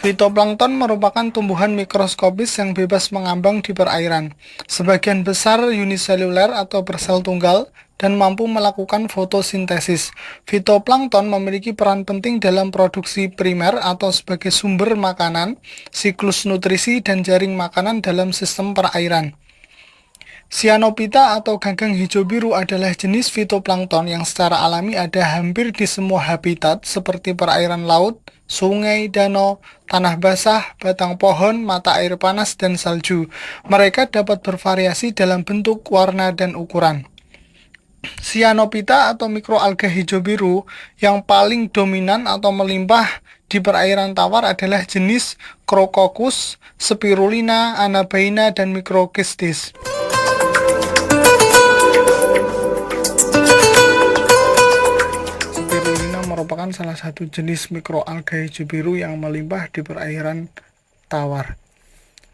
Fitoplankton merupakan tumbuhan mikroskopis yang bebas mengambang di perairan. Sebagian besar uniseluler atau bersel tunggal dan mampu melakukan fotosintesis. Fitoplankton memiliki peran penting dalam produksi primer atau sebagai sumber makanan, siklus nutrisi, dan jaring makanan dalam sistem perairan. Cyanophyta atau ganggang hijau biru adalah jenis fitoplankton yang secara alami ada hampir di semua habitat seperti perairan laut, sungai, danau, tanah basah, batang pohon, mata air panas, dan salju. Mereka dapat bervariasi dalam bentuk, warna, dan ukuran. Cyanophyta atau mikroalga hijau biru yang paling dominan atau melimpah di perairan tawar adalah jenis Crococcus, Spirulina, Anabaina, dan Microkystis. Spirulina merupakan salah satu jenis mikroalga hijau biru yang melimpah di perairan tawar.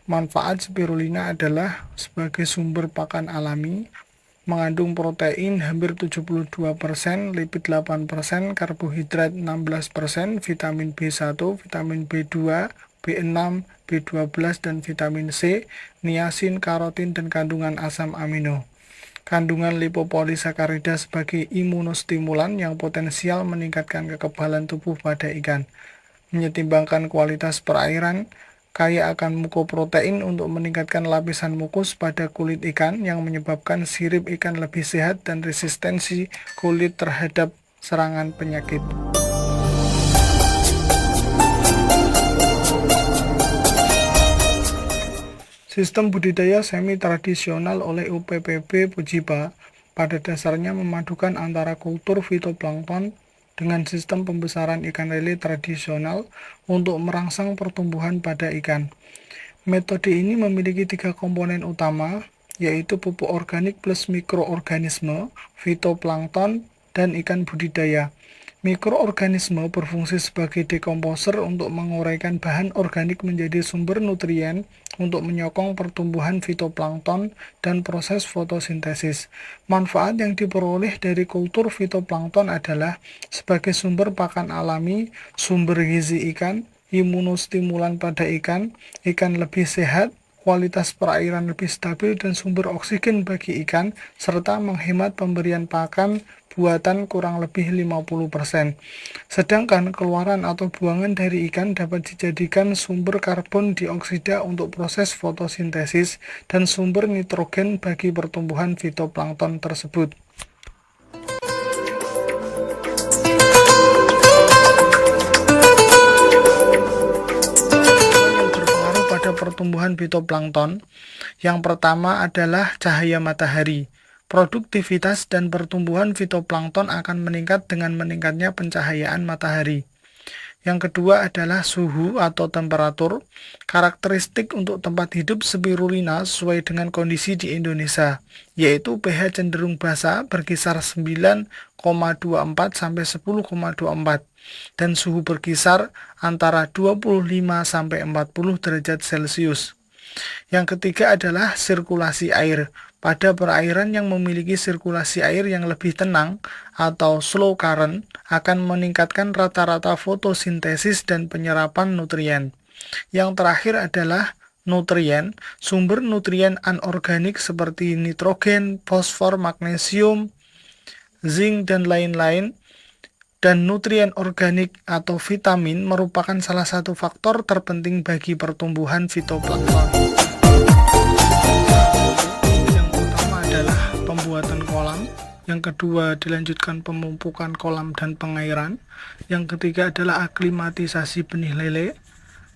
Manfaat spirulina adalah sebagai sumber pakan alami, mengandung protein hampir 72%, lipid 8%, karbohidrat 16%, vitamin B1, vitamin B2, B6, B12, dan vitamin C, niacin, karotin, dan kandungan asam amino. Kandungan lipopolisakarida sebagai imunostimulan yang potensial meningkatkan kekebalan tubuh pada ikan. Menyeimbangkan kualitas perairan, kaya akan mukoprotein untuk meningkatkan lapisan mukus pada kulit ikan yang menyebabkan sirip ikan lebih sehat dan resistensi kulit terhadap serangan penyakit. Sistem budidaya semi-tradisional oleh UPPB Pujiba pada dasarnya memadukan antara kultur fitoplankton dengan sistem pembesaran ikan lele tradisional untuk merangsang pertumbuhan pada ikan. Metode ini memiliki 3 komponen utama, yaitu pupuk organik plus mikroorganisme, fitoplankton, dan ikan budidaya. Mikroorganisme berfungsi sebagai dekomposer untuk menguraikan bahan organik menjadi sumber nutrien untuk menyokong pertumbuhan fitoplankton dan proses fotosintesis. Manfaat yang diperoleh dari kultur fitoplankton adalah sebagai sumber pakan alami, sumber gizi ikan, imunostimulan pada ikan, ikan lebih sehat, kualitas perairan lebih stabil, dan sumber oksigen bagi ikan, serta menghemat pemberian pakan buatan kurang lebih 50%. Sedangkan keluaran atau buangan dari ikan dapat dijadikan sumber karbon dioksida untuk proses fotosintesis dan sumber nitrogen bagi pertumbuhan fitoplankton tersebut. Pada pertumbuhan fitoplankton, yang pertama adalah cahaya matahari. Produktivitas dan pertumbuhan fitoplankton akan meningkat dengan meningkatnya pencahayaan matahari. Yang kedua adalah suhu atau temperatur. Karakteristik untuk tempat hidup spirulina sesuai dengan kondisi di Indonesia, yaitu pH cenderung basa berkisar 9,24 sampai 10,24 dan suhu berkisar antara 25 sampai 40 derajat Celcius. Yang ketiga adalah sirkulasi air. Pada perairan yang memiliki sirkulasi air yang lebih tenang atau slow current akan meningkatkan rata-rata fotosintesis dan penyerapan nutrien. Yang terakhir adalah nutrien, sumber nutrien anorganik seperti nitrogen, fosfor, magnesium, zinc, dan lain-lain. Dan nutrien organik atau vitamin merupakan salah satu faktor terpenting bagi pertumbuhan fitoplankton. Yang utama adalah pembuatan kolam, yang kedua dilanjutkan pemupukan kolam dan pengairan, yang ketiga adalah aklimatisasi benih lele,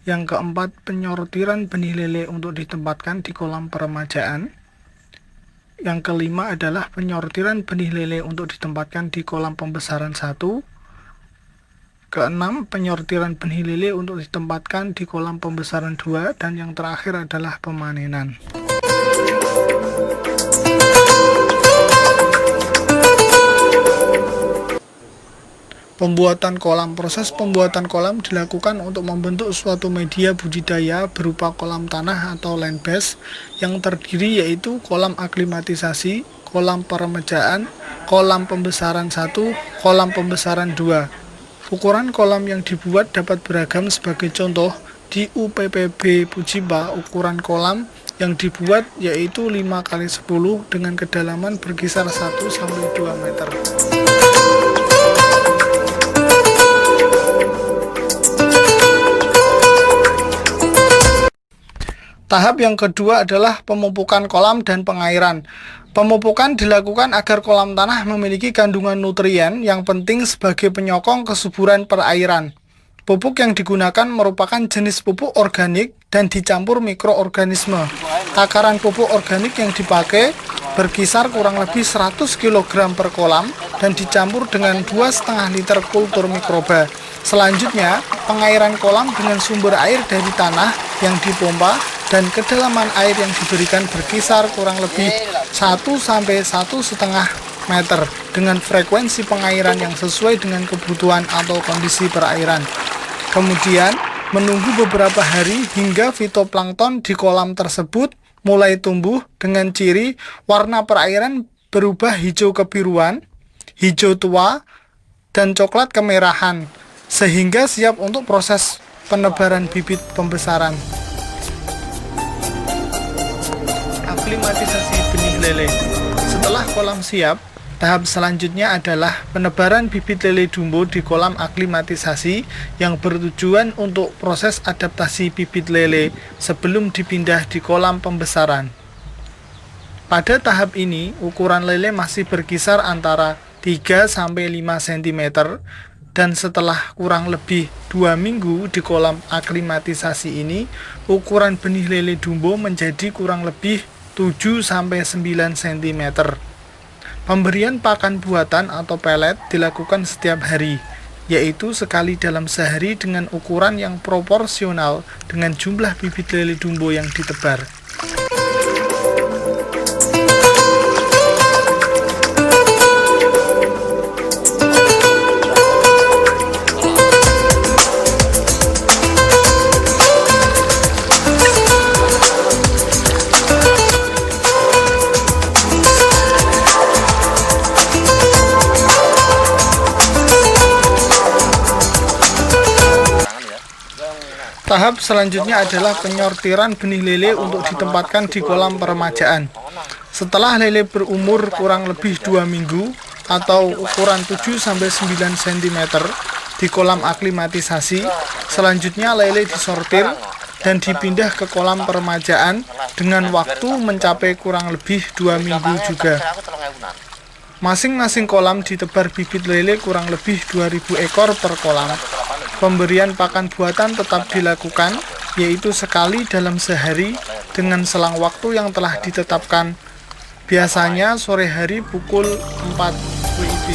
yang keempat penyortiran benih lele untuk ditempatkan di kolam peremajaan, yang kelima adalah penyortiran benih lele untuk ditempatkan di kolam pembesaran 1, keenam, penyortiran benih lele untuk ditempatkan di kolam pembesaran 2, dan yang terakhir adalah pemanenan. Pembuatan kolam. Proses pembuatan kolam dilakukan untuk membentuk suatu media budidaya berupa kolam tanah atau land base yang terdiri yaitu kolam aklimatisasi, kolam peremajaan, kolam pembesaran 1, kolam pembesaran 2. Ukuran kolam yang dibuat dapat beragam, sebagai contoh Di UPPB Pujipa, ukuran kolam yang dibuat yaitu 5x10 dengan kedalaman berkisar 1-2 meter. Tahap yang kedua adalah pemupukan kolam dan pengairan. Pemupukan dilakukan agar kolam tanah memiliki kandungan nutrien yang penting sebagai penyokong kesuburan perairan. Pupuk yang digunakan merupakan jenis pupuk organik dan dicampur mikroorganisme. Takaran pupuk organik yang dipakai berkisar kurang lebih 100 kg per kolam dan dicampur dengan 2,5 liter kultur mikroba. Selanjutnya, pengairan kolam dengan sumber air dari tanah yang dipompa dan kedalaman air yang diberikan berkisar kurang lebih 1-1,5 meter dengan frekuensi pengairan yang sesuai dengan kebutuhan atau kondisi perairan. Kemudian, menunggu beberapa hari hingga fitoplankton di kolam tersebut mulai tumbuh dengan ciri warna perairan berubah hijau kebiruan, hijau tua, dan coklat kemerahan, sehingga siap untuk proses penebaran bibit pembesaran. Aklimatisasi benih lele. Setelah kolam siap, tahap selanjutnya adalah penebaran bibit lele dumbo di kolam aklimatisasi yang bertujuan untuk proses adaptasi bibit lele sebelum dipindah di kolam pembesaran. Pada tahap ini, ukuran lele masih berkisar antara 3-5 cm dan setelah kurang lebih 2 minggu di kolam aklimatisasi ini, ukuran benih lele dumbo menjadi kurang lebih 7-9 cm. Pemberian pakan buatan atau pelet dilakukan setiap hari, yaitu sekali dalam sehari dengan ukuran yang proporsional dengan jumlah bibit lele dumbo yang ditebar. Tahap selanjutnya adalah penyortiran benih lele untuk ditempatkan di kolam peremajaan. Setelah lele berumur kurang lebih 2 minggu atau ukuran 7-9 cm di kolam aklimatisasi, selanjutnya lele disortir dan dipindah ke kolam peremajaan dengan waktu mencapai kurang lebih 2 minggu juga. Masing-masing kolam ditebar bibit lele kurang lebih 2.000 ekor per kolam. Pemberian pakan buatan tetap dilakukan, yaitu sekali dalam sehari dengan selang waktu yang telah ditetapkan, biasanya sore hari pukul 4 WIB.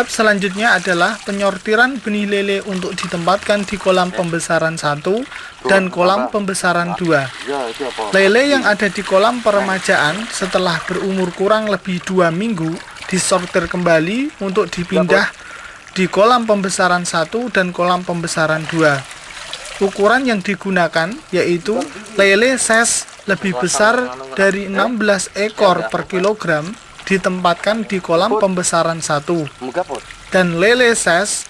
Tahap selanjutnya adalah penyortiran benih lele untuk ditempatkan di kolam pembesaran 1 dan kolam pembesaran 2. Lele yang ada di kolam peremajaan setelah berumur kurang lebih 2 minggu disortir kembali untuk dipindah di kolam pembesaran 1 dan kolam pembesaran 2. Ukuran yang digunakan yaitu lele size lebih besar dari 16 ekor per kilogram ditempatkan di kolam pembesaran 1 dan lele size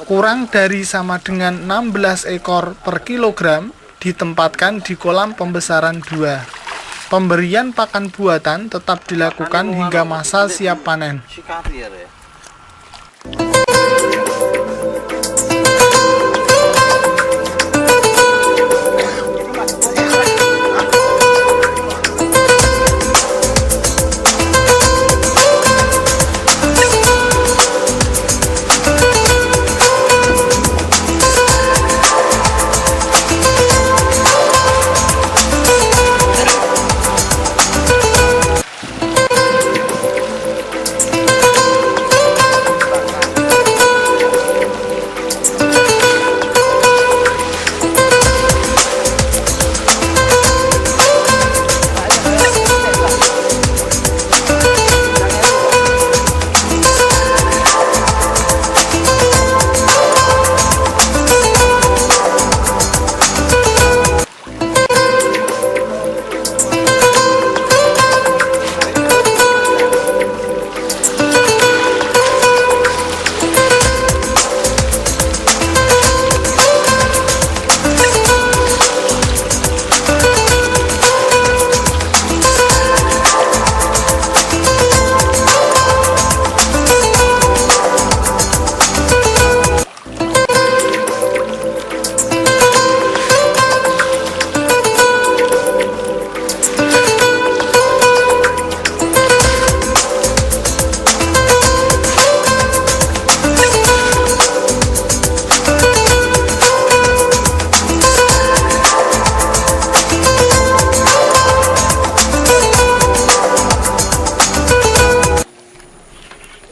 kurang dari sama dengan 16 ekor per kilogram ditempatkan di kolam pembesaran 2. Pemberian pakan buatan tetap dilakukan hingga masa siap panen.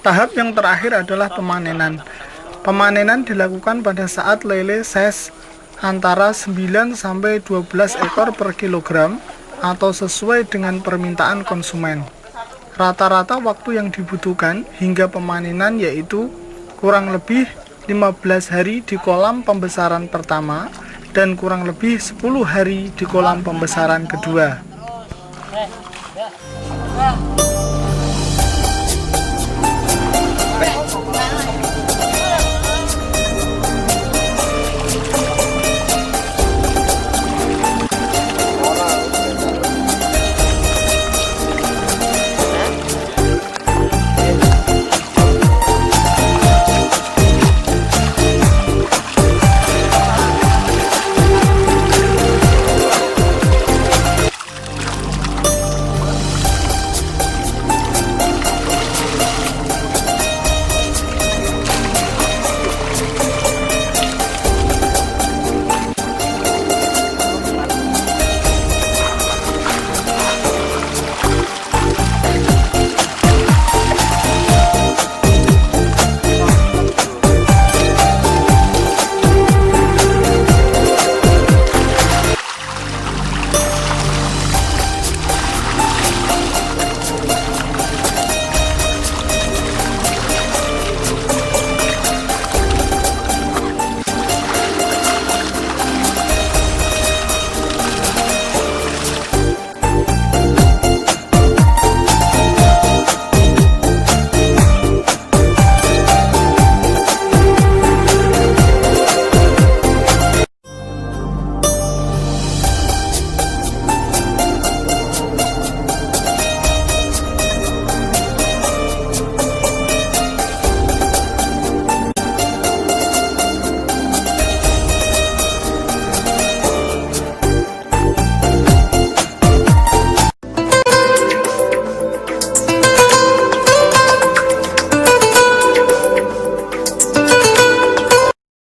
Tahap yang terakhir adalah pemanenan. Pemanenan dilakukan pada saat lele size antara 9 sampai 12 ekor per kilogram atau sesuai dengan permintaan konsumen. Rata-rata waktu yang dibutuhkan hingga pemanenan yaitu kurang lebih 15 hari di kolam pembesaran pertama dan kurang lebih 10 hari di kolam pembesaran kedua.